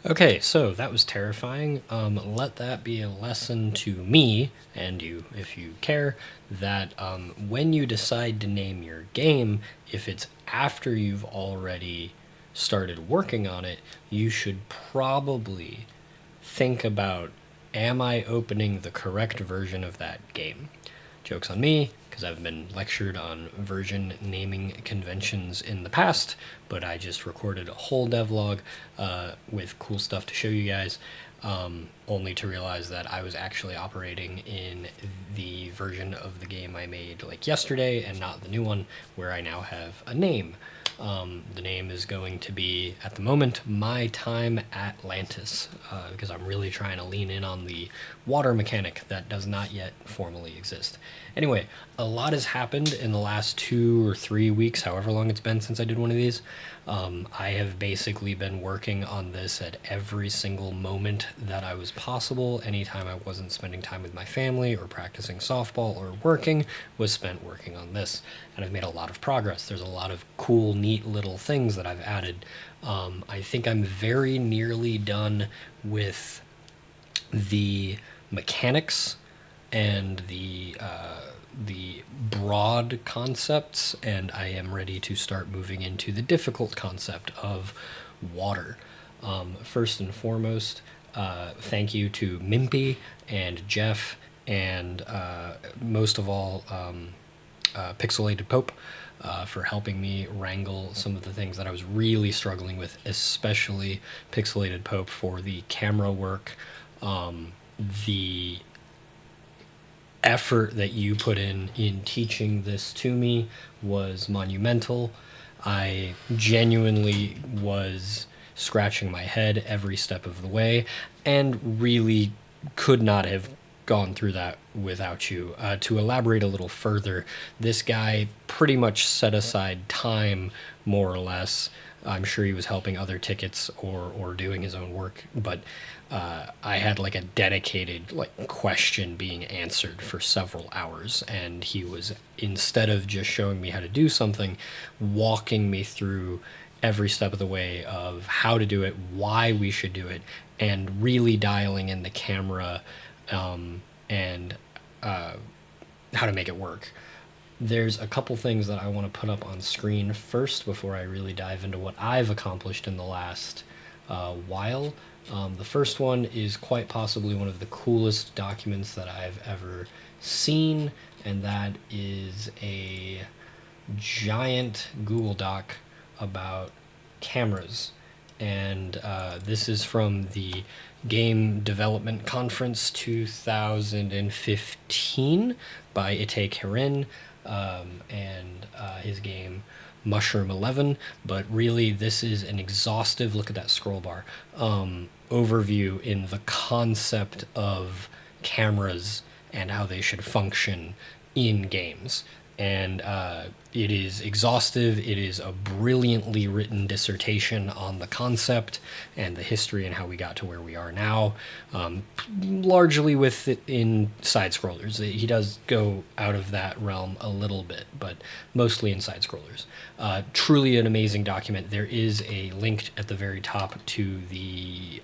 Okay, so that was terrifying. Let that be a lesson to me and you, if you care, that when you decide to name your game, if it's after you've already started working on it, you should probably think about, am I opening the correct version of that game? Joke's on me, because I've been lectured on version naming conventions in the past, but I just recorded a whole devlog with cool stuff to show you guys, only to realize that I was actually operating in the version of the game I made like yesterday and not the new one, where I now have a name. The name is going to be, at the moment, My Time at Lantis, because I'm really trying to lean in on the water mechanic that does not yet formally exist. Anyway, a lot has happened in the last 2 or 3 weeks, however long it's been since I did one of these. I have basically been working on this at every single moment that I was possible. Anytime I wasn't spending time with my family or practicing softball or working was spent working on this. And I've made a lot of progress. There's a lot of cool, neat little things that I've added. I think I'm very nearly done with the mechanics and the broad concepts, and I am ready to start moving into the difficult concept of water. First and foremost, thank you to Mimpy and Jeff, and most of all, Pixelated Pope, for helping me wrangle some of the things that I was really struggling with, especially Pixelated Pope for the camera work. The effort that you put in teaching this to me was monumental. I genuinely was scratching my head every step of the way and really could not have gone through that without you. To elaborate a little further, this guy pretty much set aside time, more or less. I'm sure he was helping other tickets or doing his own work, but I had like a dedicated like question being answered for several hours, and he was, instead of just showing me how to do something, walking me through every step of the way of how to do it, why we should do it, and really dialing in the camera, and how to make it work. There's a couple things that I want to put up on screen first before I really dive into what I've accomplished in the last while. The first one is quite possibly one of the coolest documents that I've ever seen, and that is a giant Google Doc about cameras. And this is from the Game Development Conference 2015 by Itay Keren, and his game Mushroom 11. But really, this is an exhaustive, look at that scroll bar, overview in the concept of cameras and how they should function in games. And it is exhaustive. It is a brilliantly written dissertation on the concept and the history and how we got to where we are now, largely with it in side scrollers. He does go out of that realm a little bit, but mostly in side scrollers. Truly an amazing document. There is a link at the very top to the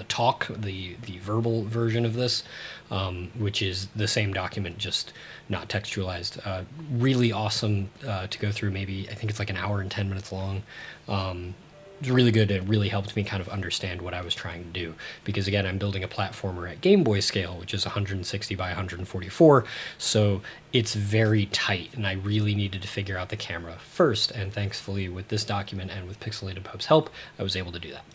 talk, the verbal version of this, which is the same document, just not textualized. Really awesome to go through. Maybe I think it's like an hour and 10 minutes long. It was really good. It really helped me kind of understand what I was trying to do, because again, I'm building a platformer at Game Boy scale, which is 160 by 144, so it's very tight, and I really needed to figure out the camera first, and thankfully with this document and with Pixelated Pope's help, I was able to do that.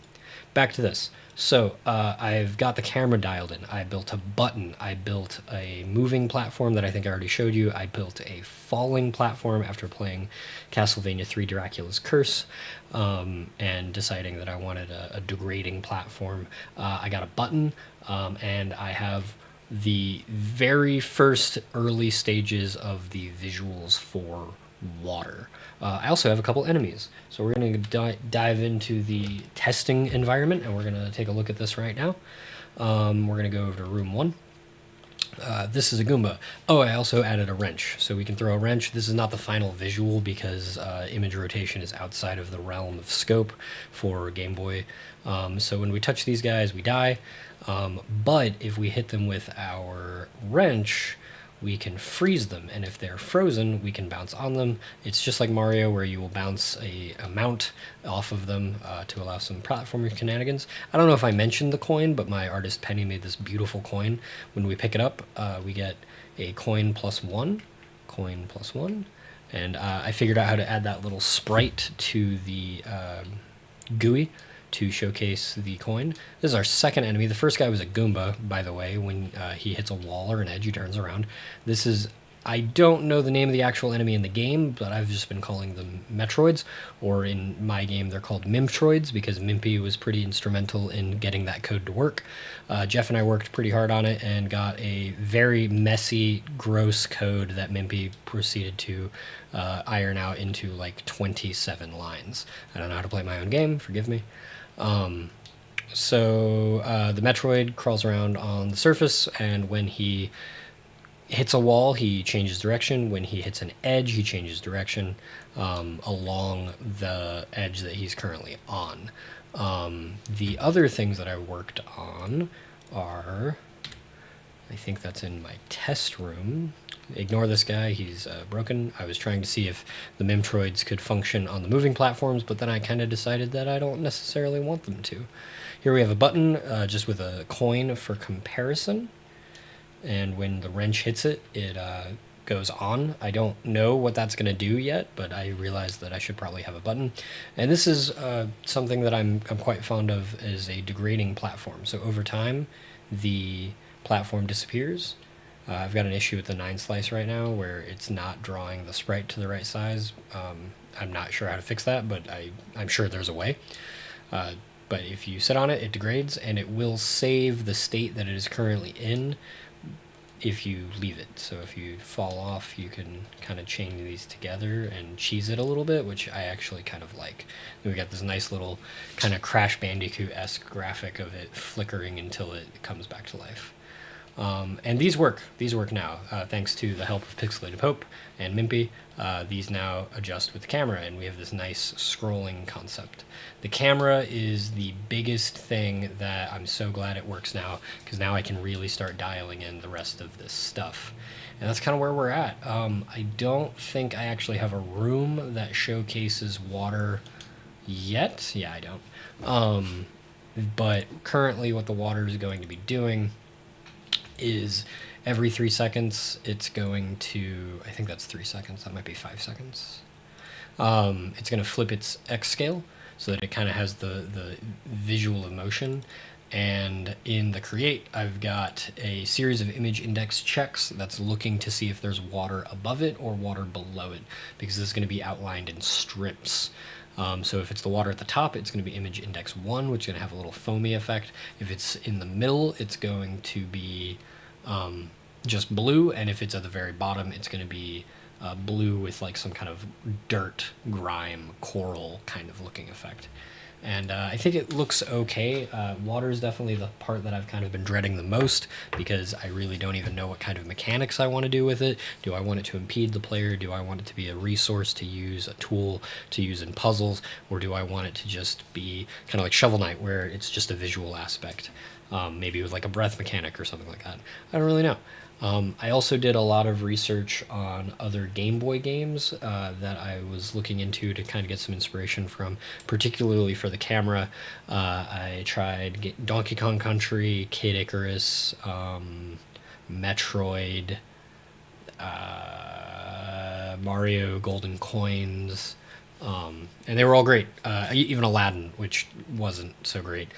Back to this. So I've got the camera dialed in. I built a button. I built a moving platform that I think I already showed you. I built a falling platform after playing Castlevania 3 Dracula's Curse, and deciding that I wanted a degrading platform. I got a button, and I have the very first early stages of the visuals for water. I also have a couple enemies. So we're going to dive into the testing environment, and we're going to take a look at this right now. We're going to go over to room 1. This is a Goomba. Oh, I also added a wrench, so we can throw a wrench. This is not the final visual because image rotation is outside of the realm of scope for Game Boy. So when we touch these guys, we die. But if we hit them with our wrench, we can freeze them, and if they're frozen, we can bounce on them. It's just like Mario, where you will bounce a mount off of them to allow some platforming shenanigans. I don't know if I mentioned the coin, but my artist Penny made this beautiful coin. When we pick it up, we get a coin plus one, and I figured out how to add that little sprite to the GUI to showcase the coin. This is our second enemy. The first guy was a Goomba, by the way. When he hits a wall or an edge, he turns around. This is, I don't know the name of the actual enemy in the game, but I've just been calling them Metroids, or in my game they're called Mimtroids, because Mimpy was pretty instrumental in getting that code to work. Jeff and I worked pretty hard on it and got a very messy, gross code that Mimpy proceeded to iron out into like 27 lines. I don't know how to play my own game, forgive me. So the Metroid crawls around on the surface, and when he hits a wall, he changes direction. When he hits an edge, he changes direction along the edge that he's currently on. The other things that I worked on are, I think that's in my test room. Ignore this guy, he's broken. I was trying to see if the Mimtroids could function on the moving platforms, but then I kind of decided that I don't necessarily want them to. Here we have a button just with a coin for comparison, and when the wrench hits it, it goes on. I don't know what that's going to do yet, but I realized that I should probably have a button. And this is something that I'm quite fond of, is a degrading platform. So over time, the platform disappears. I've got an issue with the 9 slice right now where it's not drawing the sprite to the right size. I'm not sure how to fix that, but I'm sure there's a way. But if you sit on it, it degrades, and it will save the state that it is currently in if you leave it. So if you fall off, you can kind of chain these together and cheese it a little bit, which I actually kind of like. And we got this nice little kind of Crash Bandicoot-esque graphic of it flickering until it comes back to life. And these work now, thanks to the help of Pixelated Pope and Mimpy. These now adjust with the camera, and we have this nice scrolling concept. The camera is the biggest thing that I'm so glad it works now, because now I can really start dialing in the rest of this stuff. And that's kind of where we're at. I don't think I actually have a room that showcases water yet. Yeah, I don't. But currently what the water is going to be doing is every 3 seconds it's going to, I think that's 3 seconds, that might be 5 seconds. It's going to flip its X scale so that it kind of has the visual emotion. And in the create, I've got a series of image index checks that's looking to see if there's water above it or water below it, because this is going to be outlined in strips. So if it's the water at the top, it's going to be image index 1, which is going to have a little foamy effect. If it's in the middle, it's going to be just blue, and if it's at the very bottom, it's going to be blue with like some kind of dirt, grime, coral kind of looking effect. And I think it looks okay. Water is definitely the part that I've kind of been dreading the most, because I really don't even know what kind of mechanics I want to do with it. Do I want it to impede the player? Do I want it to be a resource to use, a tool to use in puzzles? Or do I want it to just be kind of like Shovel Knight, where it's just a visual aspect? Maybe with like a breath mechanic or something like that. I don't really know. I also did a lot of research on other Game Boy games that I was looking into to kind of get some inspiration from, particularly for the camera. I tried Donkey Kong Country, Kid Icarus, Metroid, Mario Golden Coins, and they were all great. Even Aladdin, which wasn't so great.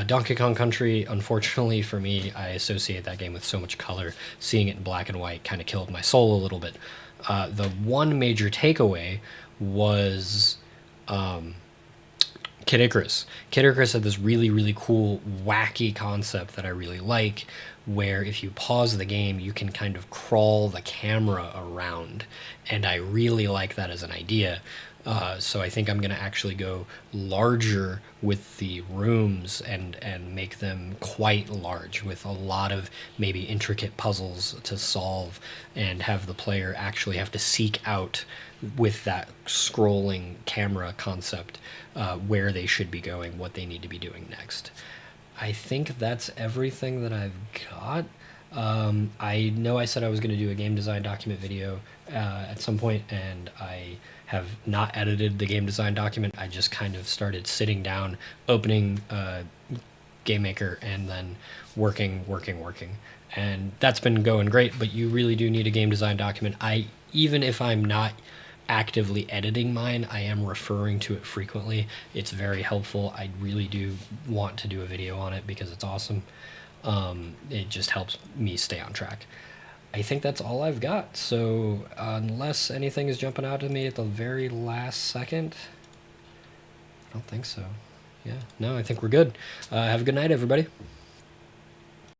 Donkey Kong Country, unfortunately for me, I associate that game with so much color. Seeing it in black and white kind of killed my soul a little bit. The one major takeaway was Kid Icarus. Kid Icarus had this really, really cool, wacky concept that I really like, where if you pause the game, you can kind of crawl the camera around, and I really like that as an idea. So I think I'm going to actually go larger with the rooms and make them quite large with a lot of maybe intricate puzzles to solve, and have the player actually have to seek out with that scrolling camera concept where they should be going, what they need to be doing next. I think that's everything that I've got. I know I said I was going to do a game design document video at some point, and I have not edited the game design document. I just kind of started sitting down, opening Game Maker, and then working. And that's been going great, but you really do need a game design document. Even if I'm not actively editing mine, I am referring to it frequently. It's very helpful. I really do want to do a video on it because it's awesome. It just helps me stay on track. I think that's all I've got. So unless anything is jumping out at me at the very last second, I don't think so. Yeah, no, I think we're good. Have a good night, everybody.